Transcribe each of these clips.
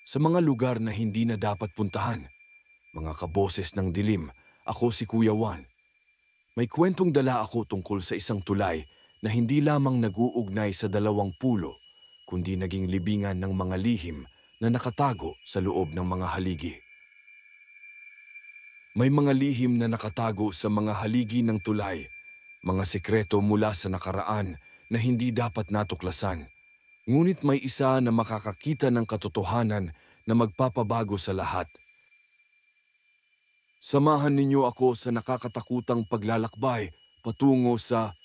sa mga lugar na hindi na dapat puntahan. Mga kaboses ng dilim, ako si Kuya Juan. May kwentong dala ako tungkol sa isang tulay na hindi lamang nag-uugnay sa dalawang pulo, kundi naging libingan ng mga lihim na nakatago sa loob ng mga haligi. May mga lihim na nakatago sa mga haligi ng tulay, mga sikreto mula sa nakaraan na hindi dapat natuklasan. Ngunit may isa na makakakita ng katotohanan na magpapabago sa lahat. Samahan ninyo ako sa nakakatakutang paglalakbay patungo sa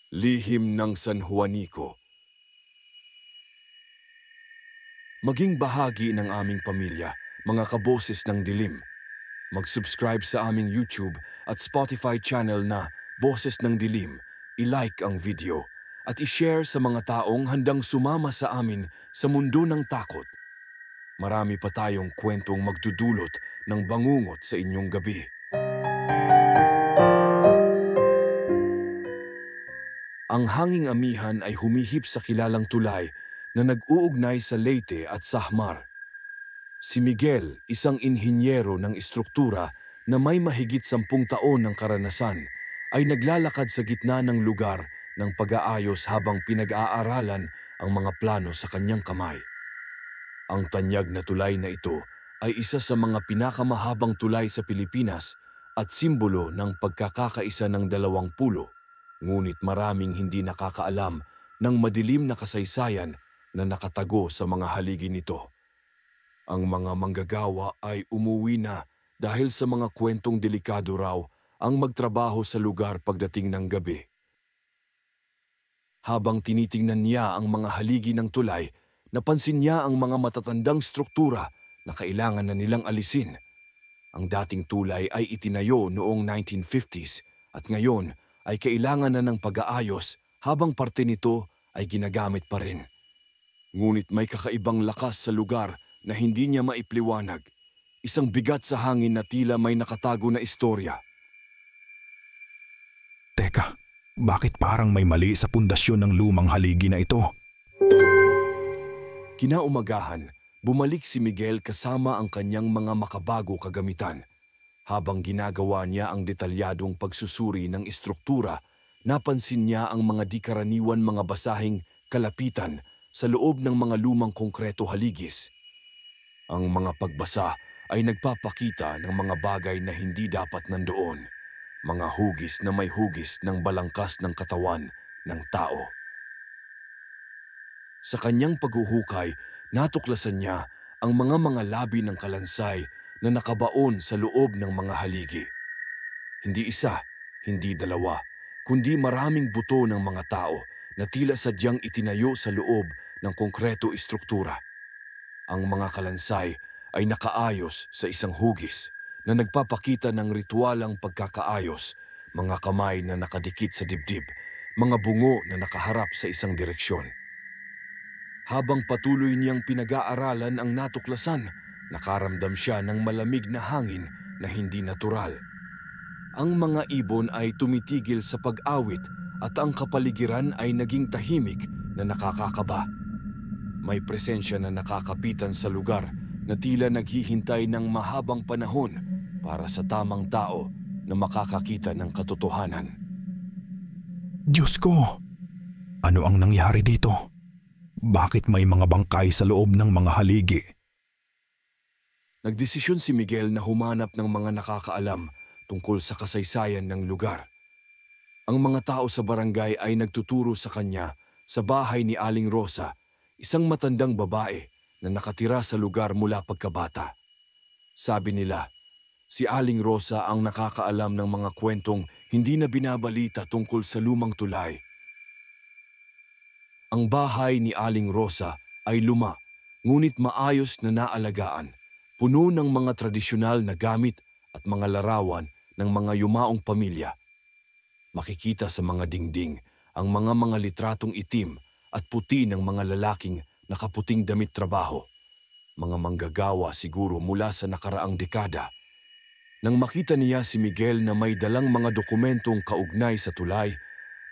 lihim ng San Juanico. Maging bahagi ng aming pamilya, mga kaboses ng dilim. Mag-subscribe sa aming YouTube at Spotify channel na Boses ng Dilim, i-like ang video, at i-share sa mga taong handang sumama sa amin sa mundo ng takot. Marami pa tayong kwentong magdudulot ng bangungot sa inyong gabi. Ang hanging amihan ay humihip sa kilalang tulay na nag-uugnay sa Leyte at Sahmar. Si Miguel, isang inhinyero ng istruktura na may mahigit 10 taon ng karanasan, ay naglalakad sa gitna ng lugar ng pag-aayos habang pinag-aaralan ang mga plano sa kanyang kamay. Ang tanyag na tulay na ito ay isa sa mga pinakamahabang tulay sa Pilipinas at simbolo ng pagkakakaisa ng dalawang pulo. Ngunit maraming hindi nakakaalam ng madilim na kasaysayan na nakatago sa mga haligi nito. Ang mga manggagawa ay umuwi na dahil sa mga kwentong delikado raw ang magtrabaho sa lugar pagdating ng gabi. Habang tinitingnan niya ang mga haligi ng tulay, napansin niya ang mga matatandang struktura na kailangan na nilang alisin. Ang dating tulay ay itinayo noong 1950s at ngayon ay kailangan na ng pag-aayos habang parte nito ay ginagamit pa rin. Ngunit may kakaibang lakas sa lugar na hindi niya maipliwanag. Isang bigat sa hangin na tila may nakatago na istorya. Teka, bakit parang may mali sa pundasyon ng lumang haligi na ito? Kinaumagahan, bumalik si Miguel kasama ang kanyang mga makabago kagamitan. Habang ginagawa niya ang detalyadong pagsusuri ng istruktura, napansin niya ang mga di-karaniwan mga basahing kalapitan sa loob ng mga lumang konkreto haligis. Ang mga pagbasa ay nagpapakita ng mga bagay na hindi dapat nandoon, mga hugis na may hugis ng balangkas ng katawan ng tao. Sa kanyang paghuhukay, natuklasan niya ang mga labi ng kalansay na nakabaon sa loob ng mga haligi. Hindi isa, hindi dalawa, kundi maraming buto ng mga tao na tila sadyang itinayo sa loob ng konkreto istruktura. Ang mga kalansay ay nakaayos sa isang hugis na nagpapakita ng ritualang pagkakaayos, mga kamay na nakadikit sa dibdib, mga bungo na nakaharap sa isang direksyon. Habang patuloy niyang pinag-aaralan ang natuklasan, nakaramdam siya ng malamig na hangin na hindi natural. Ang mga ibon ay tumitigil sa pag-awit at ang kapaligiran ay naging tahimik na nakakakaba. May presensya na nakakapitan sa lugar na tila naghihintay ng mahabang panahon para sa tamang tao na makakakita ng katotohanan. Diyos ko! Ano ang nangyari dito? Bakit may mga bangkay sa loob ng mga haligi? Nagdesisyon si Miguel na humanap ng mga nakakaalam tungkol sa kasaysayan ng lugar. Ang mga tao sa barangay ay nagtuturo sa kanya sa bahay ni Aling Rosa, isang matandang babae na nakatira sa lugar mula pagkabata. Sabi nila, si Aling Rosa ang nakakaalam ng mga kwentong hindi na binabalita tungkol sa lumang tulay. Ang bahay ni Aling Rosa ay luma, ngunit maayos na naalagaan, puno ng mga tradisyonal na gamit at mga larawan ng mga yumaong pamilya. Makikita sa mga dingding ang mga litratong itim at puti ng mga lalaking nakaputing damit trabaho. Mga manggagawa siguro mula sa nakaraang dekada. Nang makita niya si Miguel na may dalang mga dokumentong kaugnay sa tulay,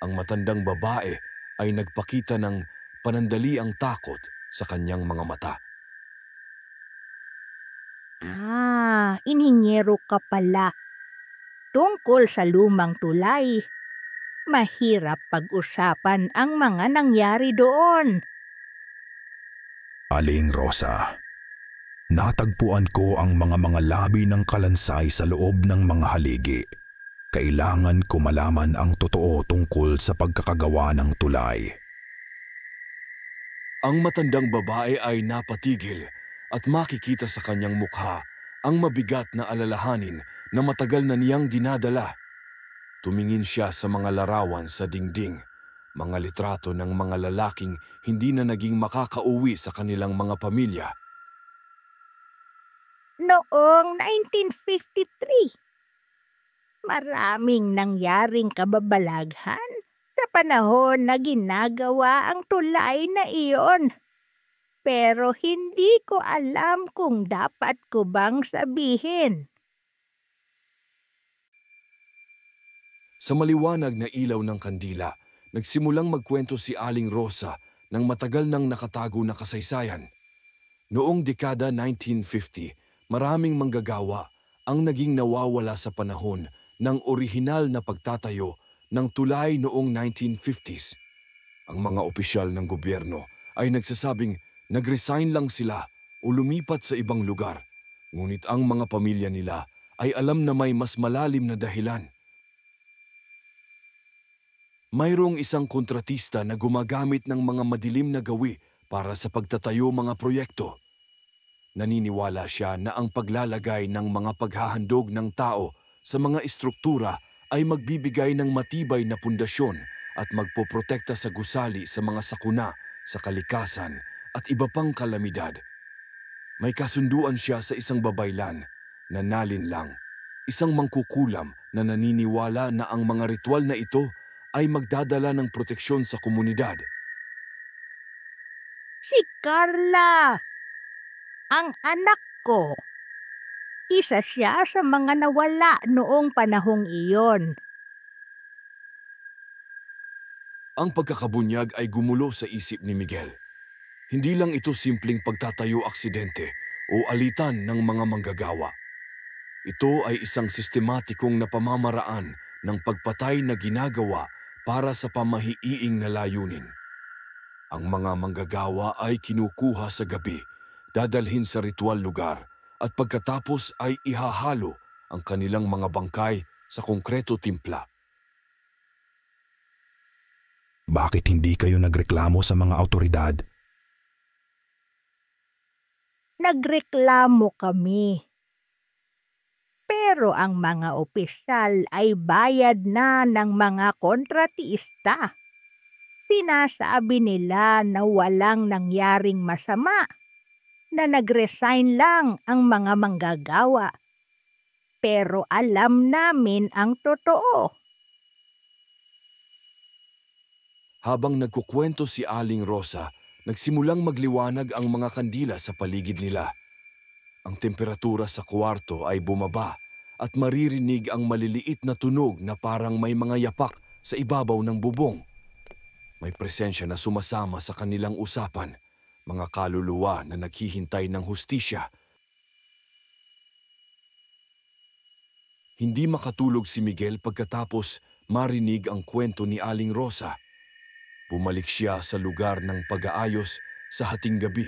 ang matandang babae ay nagpakita ng panandaliang takot sa kanyang mga mata. Inhinyero ka pala. Tungkol sa lumang tulay, mahirap pag-usapan ang mga nangyari doon. Aling Rosa, natagpuan ko ang mga labi ng kalansay sa loob ng mga haligi. Kailangan ko malaman ang totoo tungkol sa pagkakagawa ng tulay. Ang matandang babae ay napatigil at makikita sa kanyang mukha ang mabigat na alalahanin na matagal na niyang dinadala. Tumingin siya sa mga larawan sa dingding, mga litrato ng mga lalaking hindi na naging makakauwi sa kanilang mga pamilya. Noong 1953, maraming nangyaring kababalaghan sa panahon na ginagawa ang tulay na iyon. Pero hindi ko alam kung dapat ko bang sabihin. Sa maliwanag na ilaw ng kandila, nagsimulang magkwento si Aling Rosa ng matagal nang nakatago na kasaysayan. Noong dekada 1950, maraming manggagawa ang naging nawawala sa panahon ng orihinal na pagtatayo ng tulay noong 1950s. Ang mga opisyal ng gobyerno ay nagsasabing nag-resign lang sila o lumipat sa ibang lugar, ngunit ang mga pamilya nila ay alam na may mas malalim na dahilan. Mayroong isang kontratista na gumagamit ng mga madilim na gawi para sa pagtatayo mga proyekto. Naniniwala siya na ang paglalagay ng mga paghahandog ng tao sa mga estruktura ay magbibigay ng matibay na pundasyon at magpoprotekta sa gusali sa mga sakuna, sa kalikasan at iba pang kalamidad. May kasunduan siya sa isang babaylan na nalinlang, isang mangkukulam na naniniwala na ang mga ritual na ito ay magdadala ng proteksyon sa komunidad. Si Carla, ang anak ko. Isa siya sa mga nawala noong panahong iyon. Ang pagkakabunyag ay gumulo sa isip ni Miguel. Hindi lang ito simpleng pagtatayo aksidente o alitan ng mga manggagawa. Ito ay isang sistematikong na pamamaraan ng pagpatay na ginagawa para sa pamahiiing na layunin. Ang mga manggagawa ay kinukuha sa gabi, dadalhin sa ritual lugar, at pagkatapos ay ihahalo ang kanilang mga bangkay sa konkreto timpla. Bakit hindi kayo nagreklamo sa mga awtoridad? Nagreklamo kami. Pero ang mga opisyal ay bayad na ng mga kontratista. Sinasabi nila na walang nangyaring masama, na nag-resign lang ang mga manggagawa. Pero alam namin ang totoo. Habang nagkukwento si Aling Rosa, nagsimulang magliwanag ang mga kandila sa paligid nila. Ang temperatura sa kwarto ay bumaba at maririnig ang maliliit na tunog na parang may mga yapak sa ibabaw ng bubong. May presensya na sumasama sa kanilang usapan, mga kaluluwa na naghihintay ng hustisya. Hindi makatulog si Miguel pagkatapos marinig ang kwento ni Aling Rosa. Bumalik siya sa lugar ng pag-aayos sa hating gabi,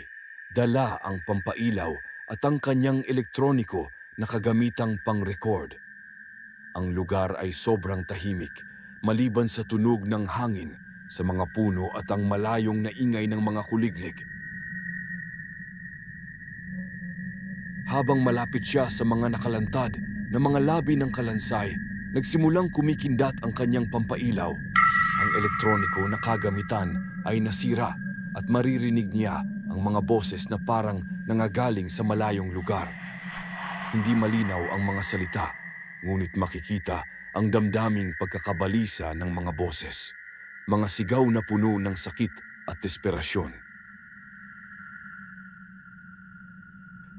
dala ang pampailaw at ang kanyang elektroniko na kagamitang pang-record. Ang lugar ay sobrang tahimik, maliban sa tunog ng hangin sa mga puno at ang malayong na ingay ng mga kuliglig. Habang malapit siya sa mga nakalantad na mga labi ng kalansay, nagsimulang kumikindat ang kanyang pampailaw. Ang elektroniko na kagamitan ay nasira at maririnig niya ang mga boses na parang nangagaling sa malayong lugar. Hindi malinaw ang mga salita, ngunit makikita ang damdaming pagkakabalisa ng mga boses. Mga sigaw na puno ng sakit at desperasyon.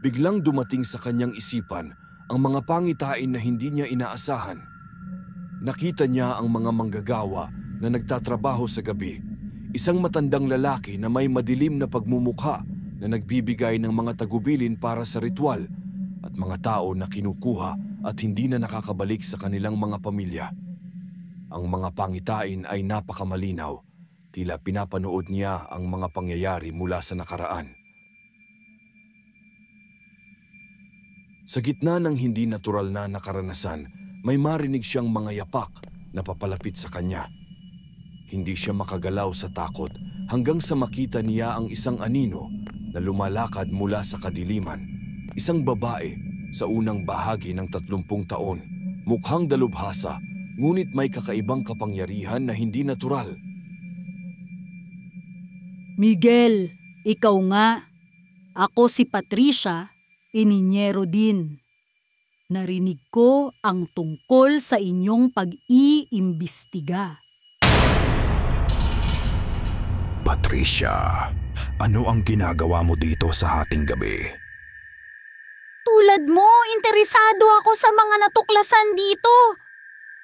Biglang dumating sa kanyang isipan ang mga pangitain na hindi niya inaasahan. Nakita niya ang mga manggagawa na nagtatrabaho sa gabi. Isang matandang lalaki na may madilim na pagmumukha na nagbibigay ng mga tagubilin para sa ritual at mga tao na kinukuha at hindi na nakakabalik sa kanilang mga pamilya. Ang mga pangitain ay napakamalinaw, tila pinapanood niya ang mga pangyayari mula sa nakaraan. Sa gitna ng hindi natural na nakaranasan, may marinig siyang mga yapak na papalapit sa kanya. Hindi siya makagalaw sa takot hanggang sa makita niya ang isang anino na lumalakad mula sa kadiliman. Isang babae sa unang bahagi ng 30 taon, mukhang dalubhasa, ngunit may kakaibang kapangyarihan na hindi natural. Miguel, ikaw nga. Ako si Patricia, ininyero din. Narinig ko ang tungkol sa inyong pag-iimbestiga. Patricia, ano ang ginagawa mo dito sa hating gabi? Tulad mo, interesado ako sa mga natuklasan dito.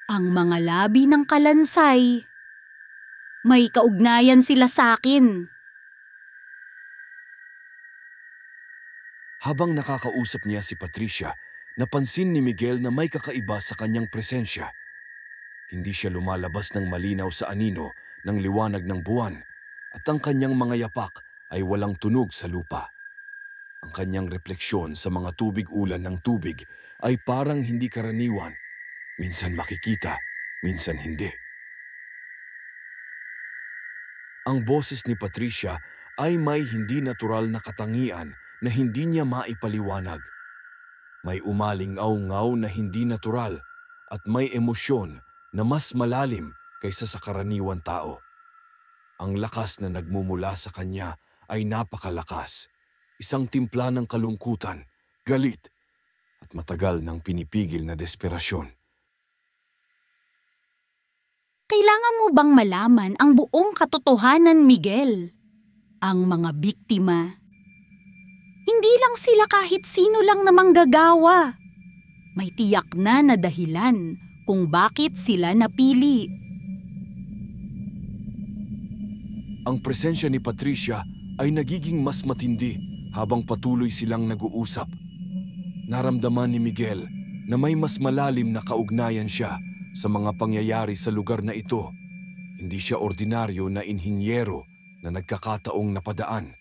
Ang mga labi ng kalansay. May kaugnayan sila sa akin. Habang nakakausap niya si Patricia, napansin ni Miguel na may kakaiba sa kanyang presensya. Hindi siya lumalabas ng malinaw sa anino ng liwanag ng buwan at ang kanyang mga yapak ay walang tunog sa lupa. Ang kanyang refleksyon sa mga tubig ulan ng tubig ay parang hindi karaniwan. Minsan makikita, minsan hindi. Ang boses ni Patricia ay may hindi natural na katangian na hindi niya maipaliwanag. May umaling-aw-ngaw na hindi natural at may emosyon na mas malalim kaysa sa karaniwang tao. Ang lakas na nagmumula sa kanya ay napakalakas. Isang timpla ng kalungkutan, galit, at matagal ng pinipigil na desperasyon. Kailangan mo bang malaman ang buong katotohanan, Miguel? Ang mga biktima, hindi lang sila kahit sino lang na manggagawa. May tiyak na dahilan kung bakit sila napili. Ang presensya ni Patricia ay nagiging mas matindi habang patuloy silang nag-uusap. Naramdaman ni Miguel na may mas malalim na kaugnayan siya sa mga pangyayari sa lugar na ito. Hindi siya ordinaryo na inhinyero na nagkakataong napadaan.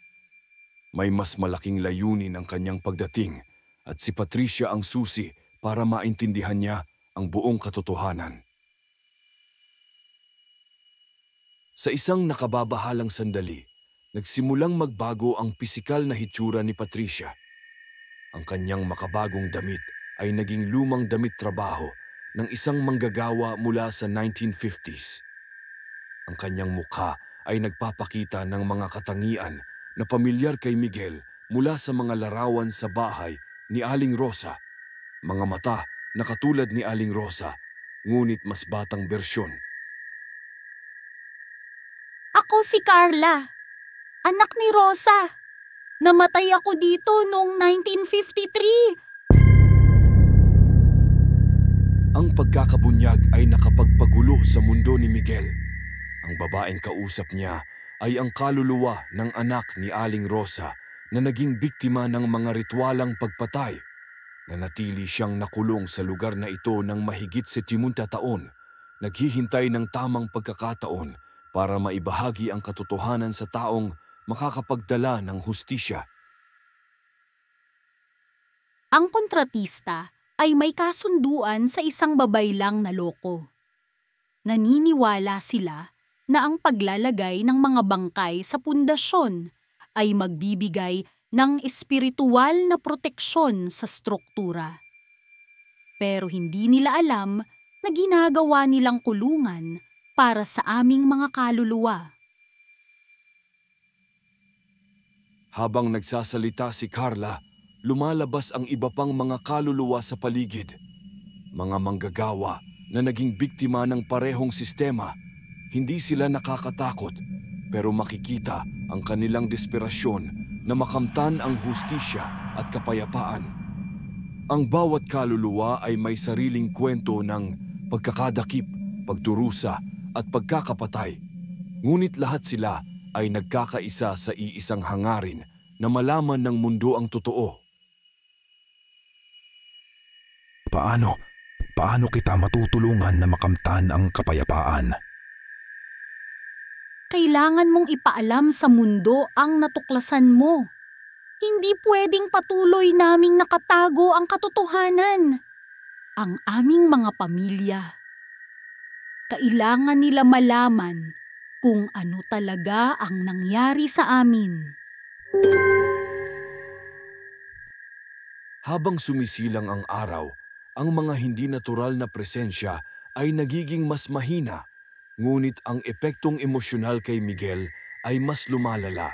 May mas malaking layunin ang kanyang pagdating at si Patricia ang susi para maintindihan niya ang buong katotohanan. Sa isang nakababahalang sandali, nagsimulang magbago ang pisikal na hitsura ni Patricia. Ang kanyang makabagong damit ay naging lumang damit trabaho ng isang manggagawa mula sa 1950s. Ang kanyang mukha ay nagpapakita ng mga katangian na pamilyar kay Miguel mula sa mga larawan sa bahay ni Aling Rosa. Mga mata na katulad ni Aling Rosa, ngunit mas batang bersyon. Ako si Carla, anak ni Rosa. Namatay ako dito noong 1953. Ang pagkakabunyag ay nakapagpagulo sa mundo ni Miguel. Ang babaeng kausap niya ay ang kaluluwa ng anak ni Aling Rosa na naging biktima ng mga ritualang pagpatay. Nanatili siyang nakulong sa lugar na ito ng mahigit 70 taon, naghihintay ng tamang pagkakataon para maibahagi ang katotohanan sa taong makakapagdala ng hustisya. Ang kontratista ay may kasunduan sa isang babaylang na loko. Naniniwala sila na ang paglalagay ng mga bangkay sa pundasyon ay magbibigay ng espiritual na proteksyon sa struktura. Pero hindi nila alam na ginagawa nilang kulungan para sa aming mga kaluluwa. Habang nagsasalita si Carla, lumalabas ang iba pang mga kaluluwa sa paligid. Mga manggagawa na naging biktima ng parehong sistema. Hindi sila nakakatakot, pero makikita ang kanilang desperasyon na makamtan ang hustisya at kapayapaan. Ang bawat kaluluwa ay may sariling kwento ng pagkakadakip, pagdurusa at pagkakapatay. Ngunit lahat sila ay nagkakaisa sa iisang hangarin na malaman ng mundo ang totoo. Paano? Paano kita matutulungan na makamtan ang kapayapaan? Kailangan mong ipaalam sa mundo ang natuklasan mo. Hindi pwedeng patuloy naming nakatago ang katotohanan. Ang aming mga pamilya. Kailangan nila malaman kung ano talaga ang nangyari sa amin. Habang sumisilang ang araw, ang mga hindi natural na presensya ay nagiging mas mahina, ngunit ang epektong emosyonal kay Miguel ay mas lumalala.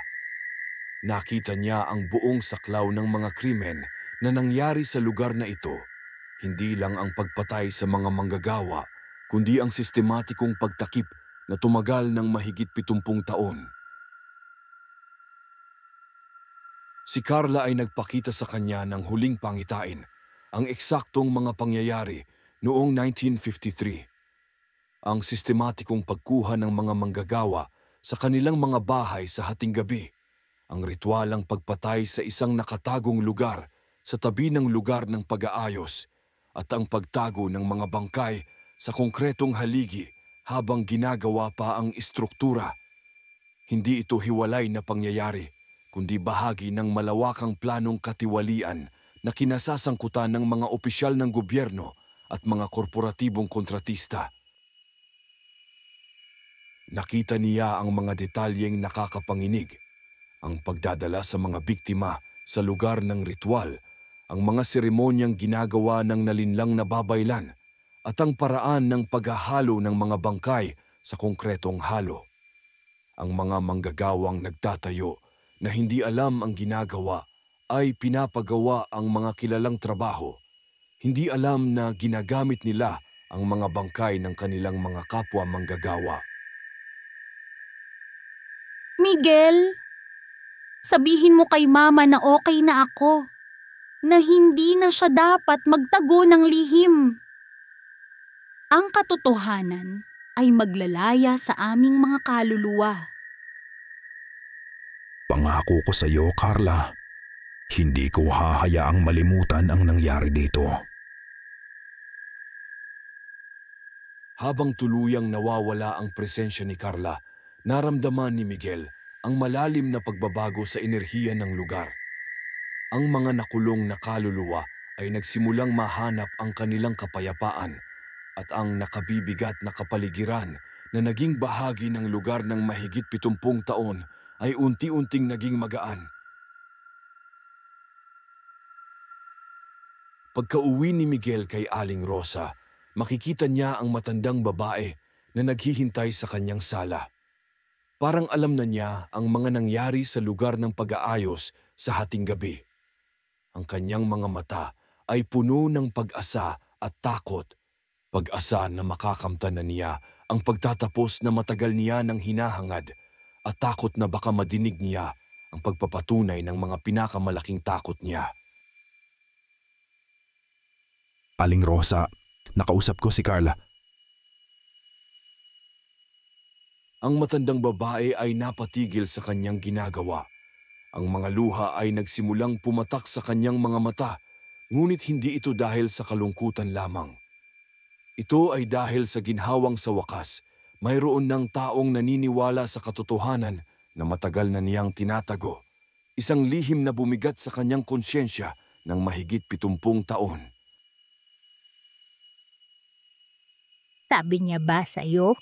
Nakita niya ang buong saklaw ng mga krimen na nangyari sa lugar na ito. Hindi lang ang pagpatay sa mga manggagawa, kundi ang sistematikong pagtakip na tumagal ng mahigit 70 taon. Si Carla ay nagpakita sa kanya ng huling pangitain, ang eksaktong mga pangyayari noong 1953. Ang sistematikong pagkuha ng mga manggagawa sa kanilang mga bahay sa hating gabi, ang ritualang pagpatay sa isang nakatagong lugar sa tabi ng lugar ng pag-aayos, at ang pagtago ng mga bangkay sa konkretong haligi habang ginagawa pa ang istruktura. Hindi ito hiwalay na pangyayari, kundi bahagi ng malawakang planong katiwalian na kinasasangkutan ng mga opisyal ng gobyerno at mga korporatibong kontratista. Nakita niya ang mga detalyeng nakakapanginig, ang pagdadala sa mga biktima sa lugar ng ritual, ang mga seremonyang ginagawa ng nalinlang na babaylan, at ang paraan ng paghahalo ng mga bangkay sa konkretong halo. Ang mga manggagawang nagtatayo na hindi alam ang ginagawa ay pinapagawa ang mga kilalang trabaho. Hindi alam na ginagamit nila ang mga bangkay ng kanilang mga kapwa manggagawa. Miguel, sabihin mo kay Mama na okay na ako, na hindi na siya dapat magtago ng lihim. Ang katotohanan ay maglalaya sa aming mga kaluluwa. Pangako ko sa iyo, Carla, hindi ko hahayaang malimutan ang nangyari dito. Habang tuluyang nawawala ang presensya ni Carla, naramdaman ni Miguel ang malalim na pagbabago sa enerhiya ng lugar. Ang mga nakulong na kaluluwa ay nagsimulang mahanap ang kanilang kapayapaan, at ang nakabibigat na kapaligiran na naging bahagi ng lugar ng mahigit 70 taon ay unti-unting naging magaan. Pagka-uwi ni Miguel kay Aling Rosa, makikita niya ang matandang babae na naghihintay sa kanyang sala. Parang alam na niya ang mga nangyari sa lugar ng pag-aayos sa hating gabi. Ang kanyang mga mata ay puno ng pag-asa at takot. Pag-asa na makakamtan na niya ang pagtatapos na matagal niya ng hinahangad, at takot na baka madinig niya ang pagpapatunay ng mga pinakamalaking takot niya. Aling Rosa, nakausap ko si Carla. Ang matandang babae ay napatigil sa kanyang ginagawa. Ang mga luha ay nagsimulang pumatak sa kanyang mga mata, ngunit hindi ito dahil sa kalungkutan lamang. Ito ay dahil sa ginhawang sa wakas, mayroon ng taong naniniwala sa katotohanan na matagal na niyang tinatago. Isang lihim na bumigat sa kanyang konsyensya ng mahigit 70 taon. Sabi niya ba sa'yo?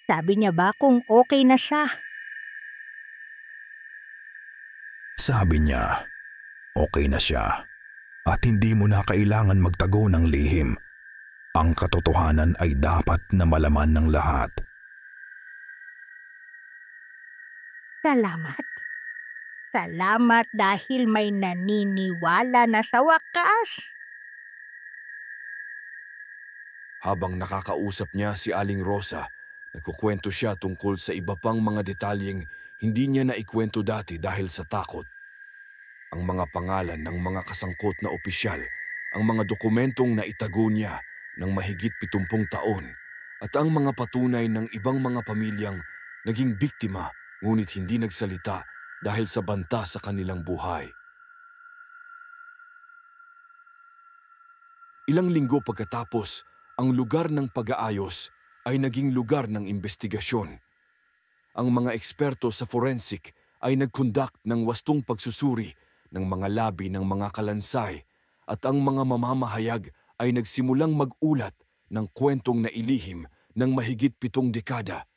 Sabi niya ba kung okay na siya? Sabi niya, okay na siya at hindi mo na kailangan magtago ng lihim. Ang katotohanan ay dapat na malaman ng lahat. Salamat. Salamat dahil may naniniwala na sa wakas. Habang nakakausap niya si Aling Rosa, nagkukwento siya tungkol sa iba pang mga detalyeng hindi niya naikwento dati dahil sa takot. Ang mga pangalan ng mga kasangkot na opisyal, ang mga dokumentong naitago niya ng mahigit 70 taon, at ang mga patunay ng ibang mga pamilyang naging biktima ngunit hindi nagsalita dahil sa banta sa kanilang buhay. Ilang linggo pagkatapos, ang lugar ng pag-aayos ay naging lugar ng investigasyon. Ang mga eksperto sa forensic ay nag-conduct ng wastong pagsusuri ng mga labi ng mga kalansay at ang mga mamamahayag ay nagsimulang mag-ulat ng kwentong nailihim ng mahigit 7 dekada.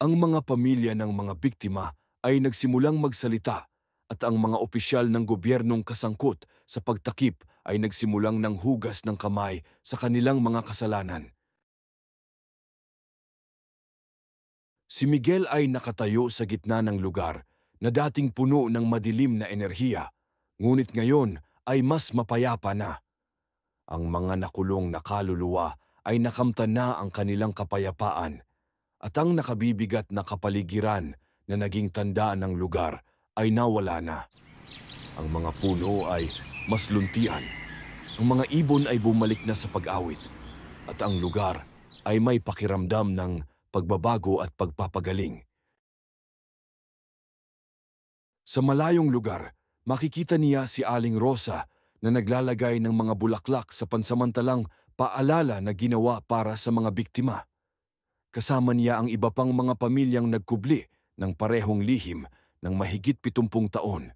Ang mga pamilya ng mga biktima ay nagsimulang magsalita at ang mga opisyal ng gobyernong kasangkot sa pagtakip ay nagsimulang ng hugas ng kamay sa kanilang mga kasalanan. Si Miguel ay nakatayo sa gitna ng lugar na dating puno ng madilim na enerhiya, ngunit ngayon ay mas mapayapa na. Ang mga nakulong na kaluluwa ay nakamtan na ang kanilang kapayapaan at ang nakabibigat na kapaligiran na naging tanda ng lugar ay nawala na. Ang mga puno ay mas luntian, ang mga ibon ay bumalik na sa pag-awit at ang lugar ay may pakiramdam ng pagbabago at pagpapagaling. Sa malayong lugar, makikita niya si Aling Rosa na naglalagay ng mga bulaklak sa pansamantalang paalala na ginawa para sa mga biktima. Kasama niya ang iba pang mga pamilyang nagkubli ng parehong lihim ng mahigit 70 taon.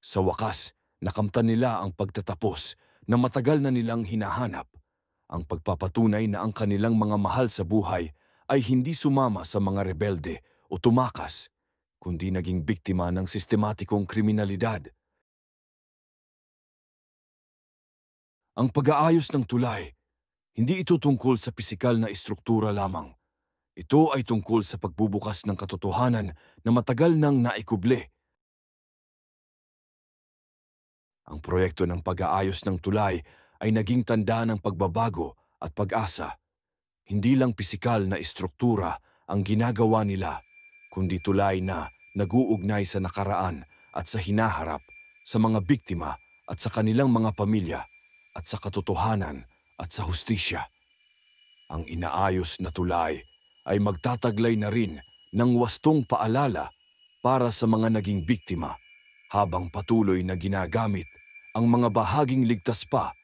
Sa wakas, nakamtan nila ang pagtatapos na matagal na nilang hinahanap, ang pagpapatunay na ang kanilang mga mahal sa buhay ay hindi sumama sa mga rebelde o tumakas, kundi naging biktima ng sistematikong kriminalidad. Ang pag-aayos ng tulay, hindi ito tungkol sa pisikal na istruktura lamang. Ito ay tungkol sa pagbubukas ng katotohanan na matagal nang naikubli. Ang proyekto ng pag-aayos ng tulay ay naging tanda ng pagbabago at pag-asa. Hindi lang pisikal na istruktura ang ginagawa nila, kundi tulay na nag-uugnay sa nakaraan at sa hinaharap, sa mga biktima at sa kanilang mga pamilya, at sa katotohanan at sa hustisya. Ang inaayos na tulay ay magtataglay na rin ng wastong paalala para sa mga naging biktima habang patuloy na ginagamit ang mga bahaging ligtas pa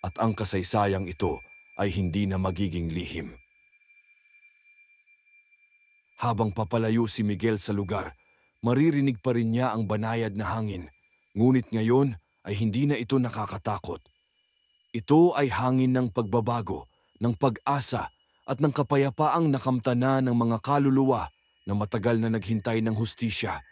at ang kasaysayang ito ay hindi na magiging lihim. Habang papalayo si Miguel sa lugar, maririnig pa rin niya ang banayad na hangin, ngunit ngayon ay hindi na ito nakakatakot. Ito ay hangin ng pagbabago, ng pag-asa at ng kapayapaang nakamtana ng mga kaluluwa na matagal na naghintay ng hustisya.